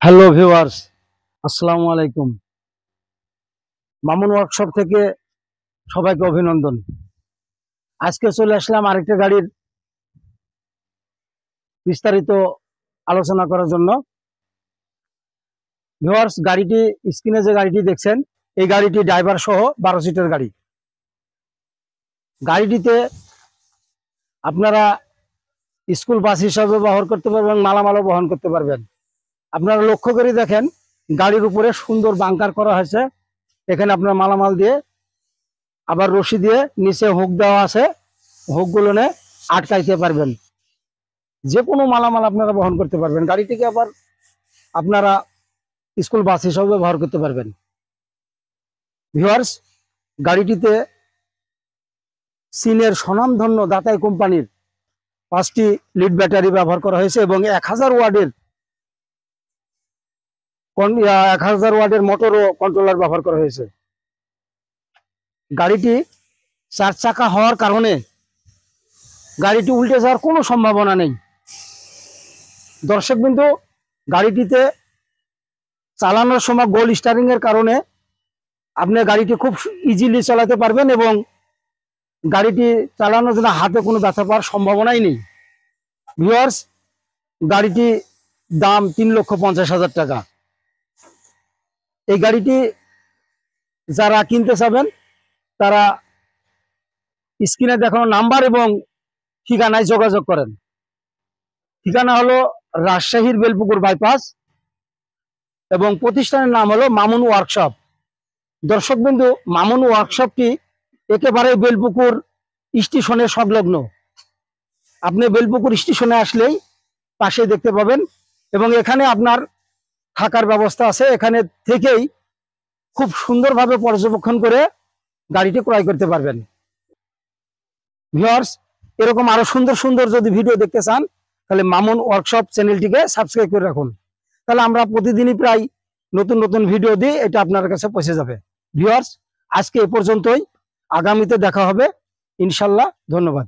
Hello viewers, আসসালামু আলাইকুম। Mamun workshop থেকে সবাইকে অভিনন্দন। আজকে চলে আসলাম আরেকটা গাড়ির বিস্তারিত আলোচনা করার জন্য। ভিউয়ার্স, গাড়িটি স্ক্রিনে যে গাড়িটি দেখছেন, এই গাড়িটি ড্রাইভার সহ 12 সিটের গাড়ি। গাড়িটিতে আপনারা স্কুল বাস হিসাবে ব্যবহার করতে পারবেন, মালামালও বহন করতে পারবেন। আপনারা লক্ষ্য করে দেখেন, গাড়ির উপরে সুন্দর বাংকার করা হয়েছে। এখানে আপনার মালামাল দিয়ে আবার রশি দিয়ে নিচে হুক দেওয়া আছে, হুকগুলো নিয়ে আটকাইতে পারবেন। যে কোনো মালামাল আপনারা বহন করতে পারবেন। গাড়িটিকে আবার আপনারা স্কুল বাস হিসাবে ব্যবহার করতে পারবেন। ভিউয়ার্স, গাড়িটিতে চীনের স্বনামধন্য দাতাই কোম্পানির 5টি লিড ব্যাটারি ব্যবহার করা হয়েছে এবং 1000 ওয়াটের মোটর ও কন্ট্রোলার ব্যবহার করা হয়েছে। গাড়িটি 4 চাকা হওয়ার কারণে গাড়িটি উল্টে যাওয়ার কোনো সম্ভাবনা নেই। দর্শকবৃন্দ, গাড়িটিতে চালানোর সময় গোল স্টারিং এর কারণে আপনি গাড়িটি খুব ইজিলি চালাতে পারবেন এবং গাড়িটি চালানোর জন্য হাতে কোনো ব্যথা পাওয়ার সম্ভাবনাই নেই। ভিউয়ার্স, গাড়িটি দাম 3,50,000 টাকা। এই গাড়িটি যারা কিনতে চাবেন তারা স্ক্রিনে দেখানো নাম্বার এবং ঠিকানায় যোগাযোগ করেন। ঠিকানা হলো রাজশাহীর বেলপুকুর বাইপাস এবং প্রতিষ্ঠানের নাম হলো মামুন ওয়ার্কশপ। দর্শকবৃন্দ, মামুন ওয়ার্কশপটি একেবারে বেলপুকুর স্টেশনের সংলগ্ন। আপনি বেলপুকুর স্টেশনে আসলেই পাশে দেখতে পাবেন এবং এখানে আপনার থাকার ব্যবস্থা আছে। এখানে থেকেই খুব সুন্দরভাবে পর্যবেক্ষণ করে গাড়িটি ক্রয় করতে পারবেন। ভিউয়ার্স, এরকম আরো সুন্দর সুন্দর যদি ভিডিও দেখতে চান তাহলে মামুন ওয়ার্কশপ চ্যানেলটিকে সাবস্ক্রাইব করে রাখুন। তাহলে আমরা প্রতিদিনই প্রায় নতুন নতুন ভিডিও দিই, এটা আপনার কাছে পৌঁছে যাবে। ভিউয়ার্স, আজকে এ পর্যন্তই। আগামীতে দেখা হবে ইনশাল্লাহ। ধন্যবাদ।